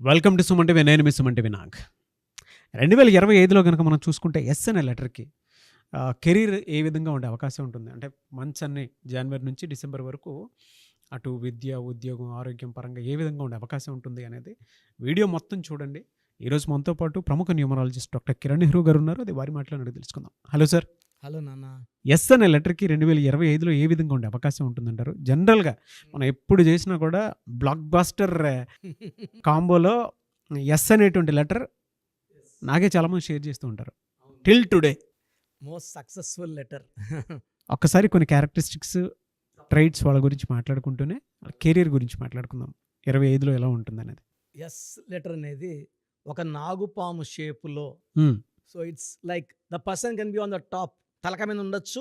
Welcome to Suman TV. నేను మీ Suman TV Nag. 2025లో కనుక మనం చూసుకుంటే ఎస్ అనే లెటర్‌కి కెరీర్ ఏ విధంగా ఉండే అవకాశం ఉంటుంది? అంటే మంత్స్ అన్నీ జనవరి నుంచి డిసెంబర్ వరకు అటు విద్య, ఉద్యోగం, ఆరోగ్యం పరంగా ఏ విధంగా ఉండే అవకాశం ఉంటుంది అనేది వీడియో మొత్తం చూడండి. ఈరోజు మనతో పాటు ప్రముఖ న్యూమరాలజిస్ట్ డాక్టర్ కిరణ్ నెహ్రూ గారు ఉన్నారు. అది వారి మాటలో అడిగి తెలుసుకుందాం. Hello sir. హలో నాన్న. ఎస్ అనే లెటర్‌కి 2025లో ఏ విధంగా ఉండే అవకాశం ఉంటుందంటారు? జనరల్‌గా మనం ఎప్పుడు చేసినా కూడా బ్లాక్ బస్టర్ కాంబోలో ఎస్ అనేటువంటి లెటర్ నాకే చాలామంది షేర్ చేస్తూ ఉంటారు till today. Most successful letter. ఒక్కసారి కొన్ని క్యారెక్టరిస్టిక్స్, ట్రైట్స్ వాళ్ళ గురించి మాట్లాడుకుంటూనే కెరీర్ గురించి మాట్లాడుకుందాం. 25లో ఎలా ఉంటుందనేది. ఎస్ లెటర్ అనేది ఒక నాగుపాము షేపులో. So it's like the person can be on the top, తలక మీద ఉండొచ్చు,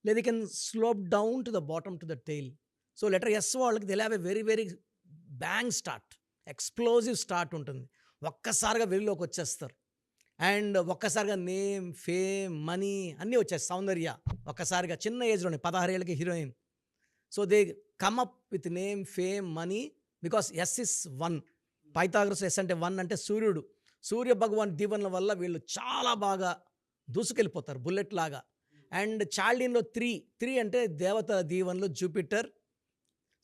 లేదా can slope down to the bottom to the tail. So letter S వాళ్ళకి they have a very very bang start, explosive start ఉంటుంది. ఒక్కసారిగా వెలుగులోకి వచ్చేస్తారు. And ఒక్కసారిగా నేమ్, ఫేమ్, మనీ అన్నీ వచ్చేస్తాయి. సౌందర్య ఒక్కసారిగా చిన్న ఏజ్లోనే 16 ఏళ్ళకి heroine. So they come up with name, fame, money because S is 1. Pythagoras S అంటే 1 అంటే సూర్యుడు. సూర్య భగవాన్ దీవెనల వల్ల వీళ్ళు చాలా బాగా దూసుకెళ్ళిపోతారు బుల్లెట్ లాగా. అండ్ చాల్డీన్లో 3 అంటే దేవతల దీవెనలు, జూపిటర్.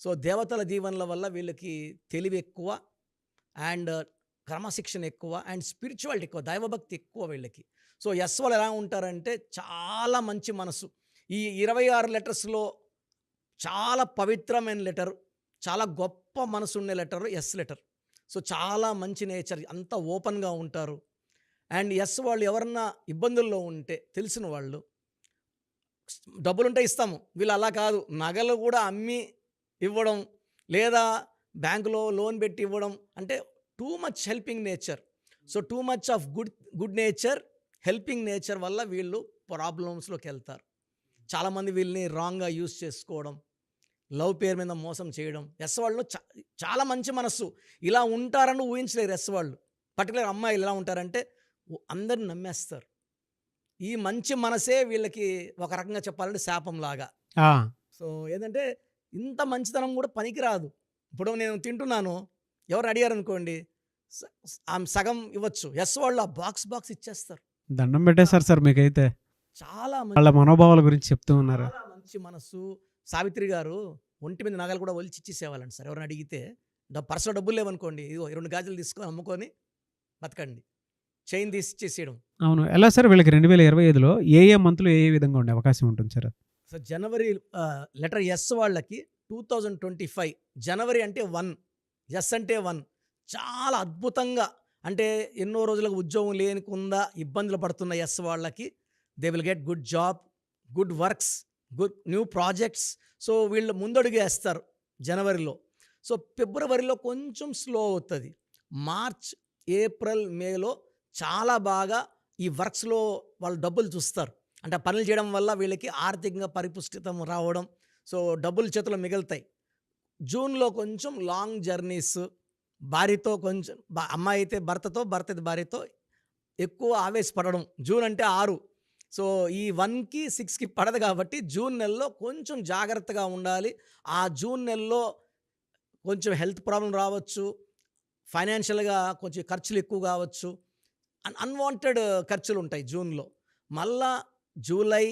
సో దేవతల దీవెనల వల్ల వీళ్ళకి తెలివి ఎక్కువ, అండ్ క్రమశిక్షణ ఎక్కువ, అండ్ స్పిరిచువాలిటీ ఎక్కువ, దైవభక్తి ఎక్కువ వీళ్ళకి. సో ఎస్ వాళ్ళు ఎలా ఉంటారంటే చాలా మంచి మనసు. ఈ 26 లెటర్స్లో చాలా పవిత్రమైన లెటర్, చాలా గొప్ప మనసు ఉండే లెటర్ ఎస్ లెటర్. సో చాలా మంచి నేచర్, అంతా ఓపెన్గా ఉంటారు. అండ్ ఎస్ వాళ్ళు ఎవరన్నా ఇబ్బందుల్లో ఉంటే తెలిసిన వాళ్ళు, డబ్బులుంటే ఇస్తాము, వీళ్ళు అలా కాదు, నగలు కూడా అమ్మి ఇవ్వడం, లేదా బ్యాంకులో లోన్ పెట్టి ఇవ్వడం, అంటే too much helping nature. So too much of good nature, helping nature వల్ల వీళ్ళు ప్రాబ్లమ్స్లోకి వెళ్తారు. చాలామంది వీళ్ళని రాంగ్గా యూజ్ చేసుకోవడం, లవ్ పేరు మీద మోసం చేయడం. ఎస్ వాళ్ళు చాలా మంచి మనస్సు, ఇలా ఉంటారని ఊహించలేరు. ఎస్ వాళ్ళు పర్టికులర్ అమ్మాయిలు ఎలా ఉంటారంటే అందరిని నమ్మేస్తారు. ఈ మంచి మనసే వీళ్ళకి ఒక రకంగా చెప్పాలంటే శాపంలాగా. సో ఏంటంటే ఇంత మంచితనం కూడా పనికిరాదు. ఇప్పుడు నేను తింటున్నాను, ఎవరు అడిగారు అనుకోండి, ఆమె సగం ఇవ్వచ్చు. ఎస్ వాళ్ళు ఆ బాక్స్ ఇచ్చేస్తారు. దండం పెట్టేశారు సార్ మీకైతే. చాలా వాళ్ళ మనోభావాల గురించి చెప్తూ ఉన్నారు. చాలా మంచి మనసు. సావిత్రి గారు ఒంటి మీద నగలు కూడా ఒలిచి ఇచ్చేసేవాళ్ళండి సార్. ఎవరైనా అడిగితే పర్సులో డబ్బులు లేవనుకోండి, ఇదిగో 2 గాజులు తీసుకొని అమ్ముకొని బతకండి, చైన్ తీసి ఇచ్చేసేయడం. అవును. ఎలా సార్ వీళ్ళకి 2025లో ఏ మంత్లో ఏ విధంగా ఉండే అవకాశం ఉంటుంది సార్? సో జనవరి లెటర్ ఎస్ వాళ్ళకి 2025 జనవరి అంటే 1, ఎస్ అంటే 1 చాలా అద్భుతంగా, అంటే ఎన్నో రోజులకు ఉద్యోగం లేనికుండా ఇబ్బందులు పడుతున్న ఎస్ వాళ్ళకి they will get good job, good works, good new projects. So వీళ్ళు ముందడుగు వేస్తారు జనవరిలో. సో ఫిబ్రవరిలో కొంచెం స్లో అవుతుంది. మార్చ్, ఏప్రిల్, మేలో చాలా బాగా ఈ వర్క్స్లో వాళ్ళు డబ్బులు చూస్తారు. అంటే పనులు చేయడం వల్ల వీళ్ళకి ఆర్థికంగా పరిపుష్టితం రావడం, సో డబ్బులు చేతిలో మిగులుతాయి. జూన్లో కొంచెం లాంగ్ జర్నీస్, భార్యతో కొంచెం, అమ్మాయి అయితే భర్తతో, భర్త అయితే భార్యతో ఎక్కువ ఆవేశపడడం. జూన్ అంటే 6, సో ఈ 1కి 6కి పడదు కాబట్టి జూన్ నెలలో కొంచెం జాగ్రత్తగా ఉండాలి. ఆ జూన్ నెలలో కొంచెం హెల్త్ ప్రాబ్లం రావచ్చు, ఫైనాన్షియల్గా కొంచెం ఖర్చులు ఎక్కువ కావచ్చు, అన్వాంటెడ్ ఖర్చులు ఉంటాయి జూన్లో. మళ్ళా July,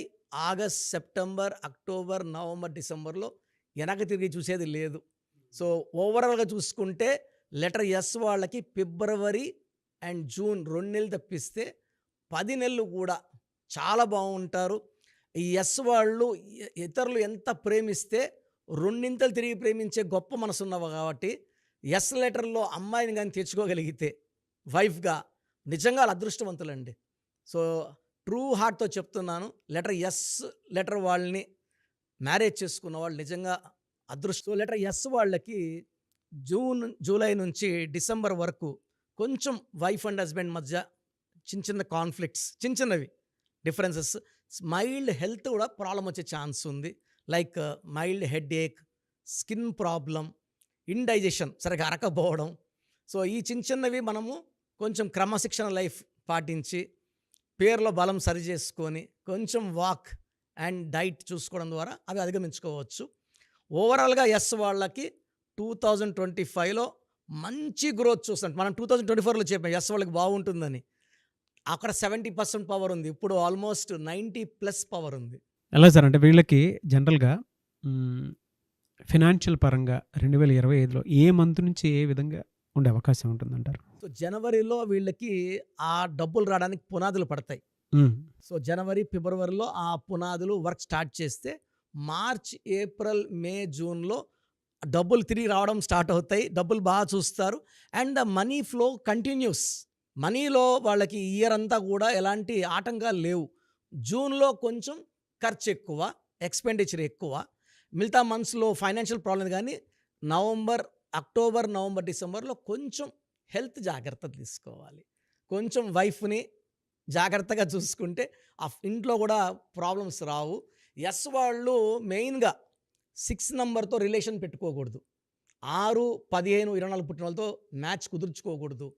August, September, October, November, డిసెంబర్లో వెనక తిరిగి చూసేది లేదు. సో ఓవరాల్గా చూసుకుంటే లెటర్ ఎస్ వాళ్ళకి ఫిబ్రవరి అండ్ జూన్ 2 నెలలు తప్పిస్తే 10 నెలలు కూడా చాలా బాగుంటారు. ఈ ఎస్ వాళ్ళు ఇతరులు ఎంత ప్రేమిస్తే 2 తిరిగి ప్రేమించే గొప్ప మనసు ఉన్నవి కాబట్టి ఎస్ లెటర్లో అమ్మాయిని కానీ తెచ్చుకోగలిగితే వైఫ్గా నిజంగా వాళ్ళు అదృష్టవంతులండి. సో ట్రూ హార్ట్తో చెప్తున్నాను, లెటర్ ఎస్ లెటర్ వాళ్ళని మ్యారేజ్ చేసుకున్న వాళ్ళు నిజంగా అదృష్టం. లెటర్ ఎస్ వాళ్ళకి జూన్, జూలై నుంచి డిసెంబర్ వరకు కొంచెం వైఫ్ అండ్ హస్బెండ్ మధ్య చిన్న కాన్ఫ్లిక్ట్స్, చిన్నవి డిఫరెన్సెస్, మైల్డ్ హెల్త్ కూడా ప్రాబ్లం వచ్చే ఛాన్స్ ఉంది. లైక్ మైల్డ్ హెడ్ ఏక్, స్కిన్ ప్రాబ్లం, ఇండైజెషన్ సరిగా అరకపోవడం. సో ఈ చిన్నవి మనము కొంచెం క్రమశిక్షణ లైఫ్ పాటించి, పేరులో బలం సరి చేసుకొని, కొంచెం వాక్ అండ్ డైట్ చూసుకోవడం ద్వారా అవి అధిగమించుకోవచ్చు. ఓవరాల్గా ఎస్ వాళ్ళకి 2025లో మంచి గ్రోత్ చూస్తాం. మనం 2024లో చెప్పాం ఎస్ వాళ్ళకి బాగుంటుందని. అక్కడ 70% పవర్ ఉంది. ఇప్పుడు ఆల్మోస్ట్ 90+ పవర్ ఉంది. ఎలా సార్ అంటే వీళ్ళకి జనరల్‌గా హ్మ్. ఫినాన్షియల్ పరంగా 2025లో ఏ మంత్ నుంచి ఏ విధంగా ఉండే అవకాశం ఉంటుందంటారు? సో జనవరిలో వీళ్ళకి ఆ డబ్బులు రావడానికి పునాదులు పడతాయి. హ్మ్. సో జనవరి, ఫిబ్రవరిలో ఆ పునాదులు వర్క్ స్టార్ట్ చేస్తే మార్చ్, ఏప్రిల్, మే, జూన్‌లో డబ్బులు తిరిగి రావడం స్టార్ట్ అవుతాయి. డబ్బులు బాగా చూస్తారు. And the money flow continuous. మనీలో వాళ్ళకి ఈ ఇయర్ అంతా కూడా ఎలాంటి ఆటంకాలు లేవు. జూన్‌లో కొంచెం ఖర్చు ఎక్కువ, ఎక్స్‌పెండిచర్ ఎక్కువ. మిగతా మంత్స్‌లో ఫైనాన్షియల్ ప్రాబ్లమ్ గానీ అక్టోబర్, నవంబర్, డిసెంబర్‌లో కొంచెం హెల్త్ జాగ్రత్తలు తీసుకోవాలి. కొంచెం వైఫ్‌ని జాగ్రత్తగా చూసుకుంటే ఇంట్లో కూడా ప్రాబ్లమ్స్ రావు. ఎస్ వాళ్ళు మెయిన్‌గా 6 నంబర్‌తో రిలేషన్ పెట్టుకోకూడదు. 6, 15, 24 పుట్టిన వాళ్ళతో మ్యాచ్ కుదుర్చుకోకూడదు.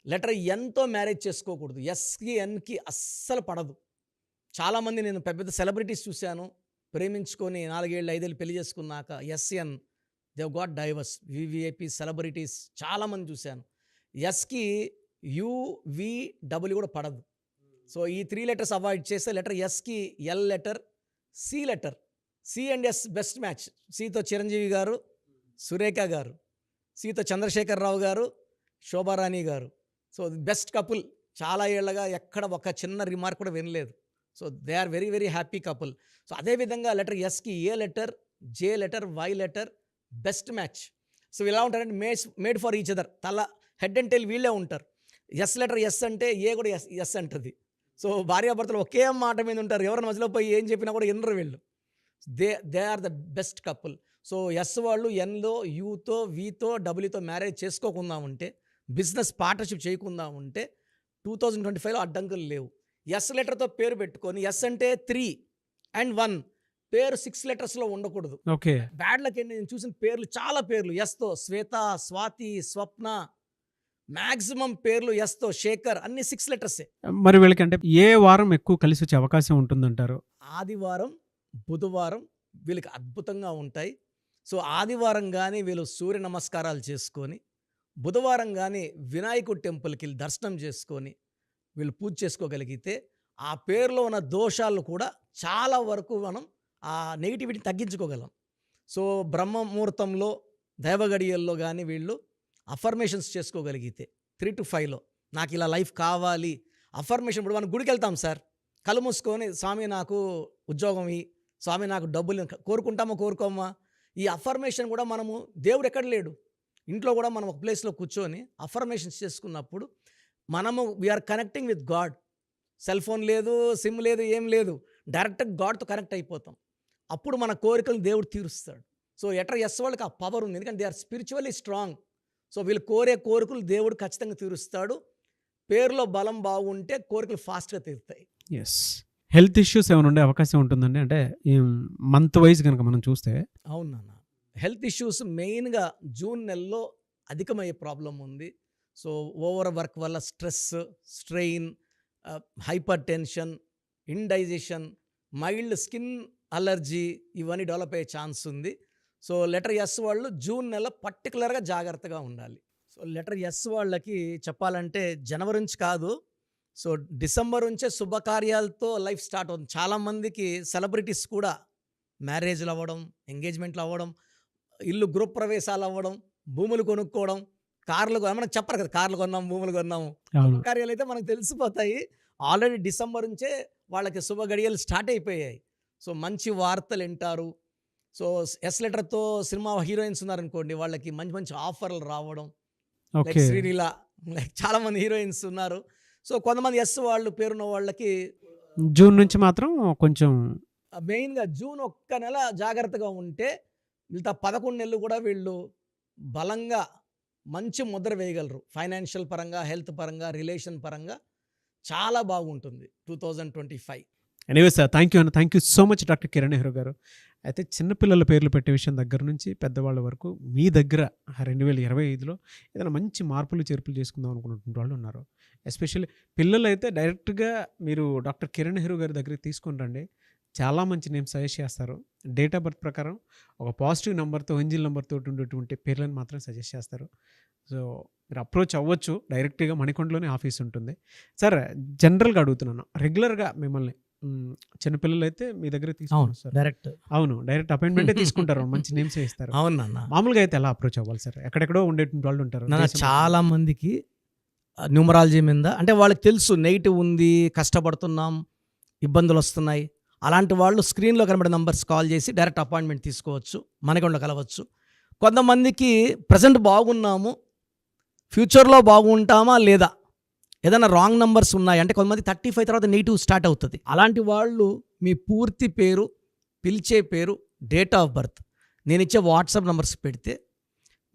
లెటర్ ఎన్‌తో మ్యారేజ్ చేసుకోకూడదు. ఎస్‌కి, ఎన్‌కి అస్సలు పడదు. చాలామంది నేను పెద్ద పెద్ద సెలబ్రిటీస్ చూశాను. ప్రేమించుకొని 4 ఏళ్ళు, 5 ఏళ్ళు పెళ్లి చేసుకున్నాక SN they have got divorce. VVIP celebrities చాలామంది చూశాను. ఎస్‌కి యూ, వి, డబ్ల్యూ కూడా పడదు. సో ఈ 3 లెటర్స్ అవాయిడ్ చేస్తే లెటర్ ఎస్‌కి L letter, C letter. C and S best match. సితో చిరంజీవి గారు, సురేఖ గారు, సితో చంద్రశేఖరరావు గారు, శోభారాణి గారు. So best couple. చాలా ఏళ్ళగా ఎక్కడ ఒక చిన్న రిమార్క్ కూడా వినలేదు. So they are very very happy couple. So అదేవిధంగా లెటర్ ఎస్కి A letter, J letter, Y letter best match. So ఇలా ఉంటారంటే made for each other. Head and tail వీళ్ళే ఉంటారు. ఎస్ లెటర్ ఎస్ అంటే ఏ కూడా ఎస్ అంటది. సో భార్యాభర్తలు ఒకే మాట మీద ఉంటారు. ఎవరైనా మధ్యలో పోయి ఏం చెప్పినా కూడా వినరు వీళ్ళు. They are the best couple. So S వాళ్ళు ఎన్లో, యూతో, వీతో, డబ్ల్యూతో మ్యారేజ్ చేసుకోకుండా ఉంటే, బిజినెస్ పార్ట్నర్షిప్ చేయకుండా ఉంటే 2025లో అడ్డంకులు లేవు. ఎస్ లెటర్తో పేరు పెట్టుకొని ఎస్ అంటే 3 అండ్ 1 పేరు 6 లెటర్స్లో ఉండకూడదు. ఓకే. బ్యాడ్ లక్ ఏంటి, నేను చూసిన పేర్లు చాలా పేర్లు ఎస్తో శ్వేత, స్వాతి, స్వప్న, మ్యాక్సిమం పేర్లు ఎస్తో శేఖర్, అన్ని 6 లెటర్సే. మరి వీళ్ళకి అంటే ఏ వారం ఎక్కువ కలిసి వచ్చే అవకాశం ఉంటుందంటారు? ఆదివారం, బుధవారం వీళ్ళకి అద్భుతంగా ఉంటాయి. సో ఆదివారం కానీ వీళ్ళు సూర్య నమస్కారాలు చేసుకొని, బుధవారం కానీ వినాయకుడి టెంపుల్కి వెళ్ళి దర్శనం చేసుకొని వీళ్ళు పూజ చేసుకోగలిగితే ఆ పేరులో ఉన్న దోషాలు కూడా చాలా వరకు మనం ఆ నెగిటివిటీని తగ్గించుకోగలం. సో బ్రహ్మ ముహూర్తంలో, దైవగడియల్లో కానీ వీళ్ళు అఫర్మేషన్స్ చేసుకోగలిగితే 3 to 5లో నాకు ఇలా లైఫ్ కావాలి. అఫర్మేషన్ ఇప్పుడు మనం గుడికి వెళ్తాం సార్, కళ్ళు మూసుకొని స్వామి నాకు ఉద్యోగం ఇయ్యి, స్వామి నాకు డబ్బులు కోరుకుంటామా కోరుకోమా. ఈ అఫర్మేషన్ కూడా మనము, దేవుడు ఎక్కడ లేడు, ఇంట్లో కూడా మనం ఒక ప్లేస్లో కూర్చొని అఫర్మేషన్స్ చేసుకున్నప్పుడు మనము we are connecting with God. Cell phone లేదు, సిమ్ లేదు, ఏం లేదు, డైరెక్ట్గా గాడ్తో కనెక్ట్ అయిపోతాం. అప్పుడు మన కోరికలు దేవుడు తీరుస్తాడు. సో ఎటర్ ఎస్ వాళ్ళకి ఆ పవర్ ఉంది, ఎందుకంటే they are spiritually strong. So వీళ్ళు కోరే కోరికలు దేవుడు ఖచ్చితంగా తీరుస్తాడు. పేరులో బలం బాగుంటే కోరికలు ఫాస్ట్గా తీరుతాయి. యెస్. హెల్త్ ఇష్యూస్ ఏమైనా ఉండే అవకాశం ఉంటుందండి? అంటే ఈ మంత్ వైజ్ కనుక మనం చూస్తే. అవును నాన్న, హెల్త్ ఇష్యూస్ మెయిన్గా జూన్ నెలలో అధికమయ్యే ప్రాబ్లం ఉంది. సో ఓవర్ వర్క్ వల్ల stress, strain, hyper tension, indigestion, mild skin allergy ఇవన్నీ డెవలప్ అయ్యే ఛాన్స్ ఉంది. సో లెటర్ ఎస్ వాళ్ళు జూన్ నెల పర్టికులర్గా జాగ్రత్తగా ఉండాలి. సో లెటర్ ఎస్ వాళ్ళకి చెప్పాలంటే జనవరి నుంచి కాదు, సో డిసెంబర్ నుంచే శుభకార్యాలతో లైఫ్ స్టార్ట్ అవుతుంది. చాలామందికి సెలబ్రిటీస్ కూడా మ్యారేజ్లు అవ్వడం, ఎంగేజ్మెంట్లు అవ్వడం, ఇల్లు గృహ ప్రవేశాలు అవ్వడం, భూములు కొనుక్కోవడం, కార్లు మనకు చెప్పరు కదా, కార్లు కొన్నాము, భూములు కొన్నాము. శుభకార్యాలు అయితే మనకు తెలిసిపోతాయి. ఆల్రెడీ డిసెంబర్ నుంచే వాళ్ళకి శుభ గడియలు స్టార్ట్ అయిపోయాయి. సో మంచి వార్తలు వింటారు. సో ఎస్ లెటర్తో సినిమా హీరోయిన్స్ ఉన్నారనుకోండి, వాళ్ళకి మంచి మంచి ఆఫర్లు రావడం. లైక్ శ్రీలీల, లైక్ చాలామంది హీరోయిన్స్ ఉన్నారు. సో కొంతమంది ఎస్ వాళ్ళు పేరున్న వాళ్ళకి జూన్ నుంచి మాత్రం కొంచెం మెయిన్గా జూన్ ఒక్క నెల జాగ్రత్తగా ఉంటే మిగతా 11 నెలలు కూడా వీళ్ళు బలంగా మంచి ముద్ర వేయగలరు. ఫైనాన్షియల్ పరంగా, హెల్త్ పరంగా, రిలేషన్ పరంగా చాలా బాగుంటుంది 2025. ఎనీవే సార్, థ్యాంక్ యూ అన్న. Thank you so much doctor Kiran Nehru గారు. అయితే చిన్నపిల్లల పేర్లు పెట్టే విషయం దగ్గర నుంచి పెద్దవాళ్ళ వరకు మీ దగ్గర 2025లో ఏదైనా మంచి మార్పులు చేర్పులు చేసుకుందాం అనుకున్నటువంటి వాళ్ళు ఉన్నారు. ఎస్పెషల్లీ పిల్లలు అయితే డైరెక్ట్గా మీరు డాక్టర్ కిరణ్ నెహ్రూ గారి దగ్గరికి తీసుకుని రండి. చాలా మంచి నేమ్స్ సజెస్ట్ చేస్తారు. డేట్ ఆఫ్ బర్త్ ప్రకారం ఒక పాజిటివ్ నెంబర్‌తో, ఏంజిల్ నెంబర్‌తో ఉండేటువంటి పేర్లను మాత్రం సజెస్ట్ చేస్తారు. సో, మీరు అప్రోచ్ అవ్వచ్చు. డైరెక్ట్‌గా మణికొండలోనే ఆఫీస్ ఉంటుంది. సార్ జనరల్‌గా అడుగుతున్నాను. రెగ్యులర్‌గా మిమ్మల్ని చిన్నపిల్లలైతే మీ దగ్గర అవును. తీసుకొని వస్తారు. డైరెక్ట్. అవును. డైరెక్ట్ అపాయింట్‌మెంటే తీసుకుంటారు. మంచి నేమ్సే ఇస్తారు. అవును నాన్న. మామూలుగా అయితే ఎలా అప్రోచ్ అవ్వాలి సార్? ఎక్కడెక్కడో ఉండేటువంటి వాళ్ళు ఉంటారు. నాన్న దేశం చాలా మందికి న్యూమరాలజీ మీద అంటే వాళ్ళకి తెలుసు నెగిటివ్ ఉంది, కష్టపడుతున్నాం, ఇబ్బందులు వస్తున్నాయి. అలాంటి వాళ్ళు స్క్రీన్‌లో కనబడే నంబర్స్ కాల్ చేసి డైరెక్ట్ అపాయింట్మెంట్ తీసుకోవచ్చు. మనకొండ కలవచ్చు. కొంతమందికి ప్రెజెంట్ బాగున్నాము, ఫ్యూచర్‌లో బాగుంటామా లేదా? ఏదైనా రాంగ్ నంబర్స్ ఉన్నాయి అంటే కొంతమంది 35 తర్వాత నెగిటివ్ స్టార్ట్ అవుతుంది. అలాంటి వాళ్ళు మీ పూర్తి పేరు, పిలిచే పేరు, డేట్ ఆఫ్ బర్త్ నేను ఇచ్చే వాట్సాప్ నంబర్స్ పెడితే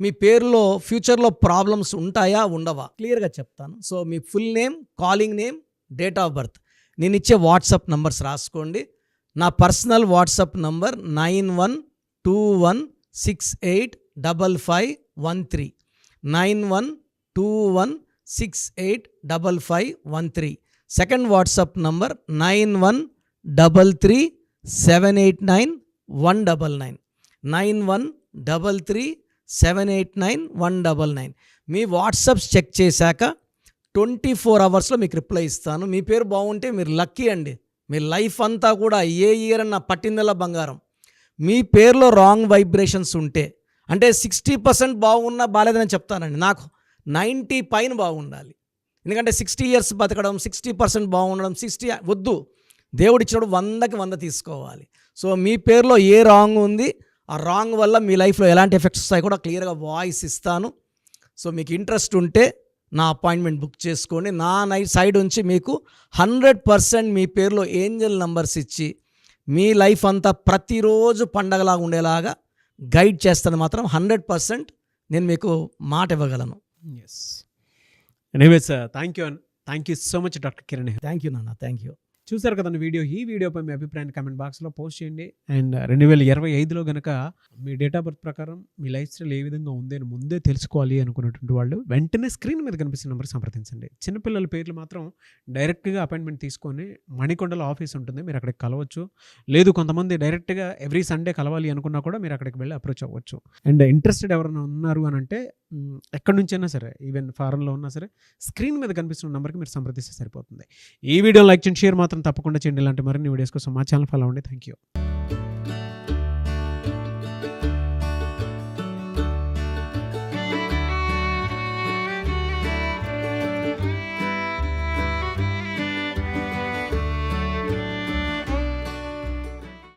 మీ పేరులో ఫ్యూచర్‌లో ప్రాబ్లమ్స్ ఉంటాయా? ఉండవా? క్లియర్‌గా చెప్తాను. So, me full name, calling name, date of birth నేను ఇచ్చే వాట్సాప్ నంబర్స్ రాసుకోండి. నా personal WhatsApp number 9121685513 9121685513. Second WhatsApp number 9133789199 9133789199. మీ వాట్సాప్స్ చెక్ చేశాక 24 అవర్స్లో మీకు రిప్లై ఇస్తాను. మీ పేరు బాగుంటే మీరు లక్కీ అండి. మీ లైఫ్ అంతా కూడా ఏ ఇయర్ అన్న పట్టిందల్లా బంగారం. మీ పేరులో రాంగ్ వైబ్రేషన్స్ ఉంటే అంటే 60% బాగున్నా బాలేదని చెప్తానండి. నాకు 90 పైన బాగుండాలి. ఎందుకంటే 60 ఇయర్స్ బతకడం, 60% బాగుండడం, 60 వద్దు. దేవుడిచ్చినప్పుడు 100కి 100 తీసుకోవాలి. సో, మీ పేరులో ఏ రాంగ్ ఉంది, ఆ రాంగ్ వల్ల మీ లైఫ్లో ఎలాంటి ఎఫెక్ట్స్ వస్తాయి కూడా క్లియర్గా వాయిస్ ఇస్తాను. సో, మీకు ఇంట్రెస్ట్ ఉంటే నా అపాయింట్మెంట్ బుక్ చేసుకోండి. నా సైడ్ నుంచి మీకు 100% మీ పేరులో ఏంజల్ నంబర్స్ ఇచ్చి మీ లైఫ్ అంతా ప్రతిరోజు పండగలాగా ఉండేలాగా గైడ్ చేస్తాను. మాత్రం 100% నేను మీకు మాట ఇవ్వగలను. Yes. Anyways thank you so much doctor Kiran. Thank you నాన్న. Thank you. చూసారు కదండి వీడియో. ఈ వీడియోపై మీ అభిప్రాయాన్ని కామెంట్ బాక్స్లో పోస్ట్ చేయండి. అండ్ 2025లో కనుక మీ డేట్ ఆఫ్ బర్త్ ప్రకారం మీ లైఫ్ స్టైల్ ఏ విధంగా ఉంది అని ముందే తెలుసుకోవాలి అనుకున్నటువంటి వాళ్ళు వెంటనే స్క్రీన్ మీద కనిపిస్తున్న నెంబర్ సంప్రదించండి. చిన్నపిల్లల పేర్లు మాత్రం డైరెక్ట్గా అపాయింట్మెంట్ తీసుకొని మణికొండలో ఆఫీస్ ఉంటుంది, మీరు అక్కడికి కలవచ్చు. లేదు కొంతమంది డైరెక్ట్గా ఎవ్రీ సండే కలవాలి అనుకున్నా కూడా మీరు అక్కడికి వెళ్ళి అప్రోచ్ అవ్వచ్చు. అండ్ ఇంట్రెస్టెడ్ ఎవరైనా ఉన్నారు అని అంటే ఎక్కడి నుంచైనా సరే, ఈవెన్ ఫారెన్లో ఉన్నా సరే, స్క్రీన్ మీద కనిపిస్తున్న నెంబర్కి మీరు సంప్రదిస్తే సరిపోతుంది. ఈ వీడియో లైక్ చేయండి, షేర్ మాత్రం తప్పకుండా చేయండి. ఇలాంటి మరిన్ని వీడియోస్ కోసం మా ఛానల్ ఫాలో అవ్వండి. Thank you.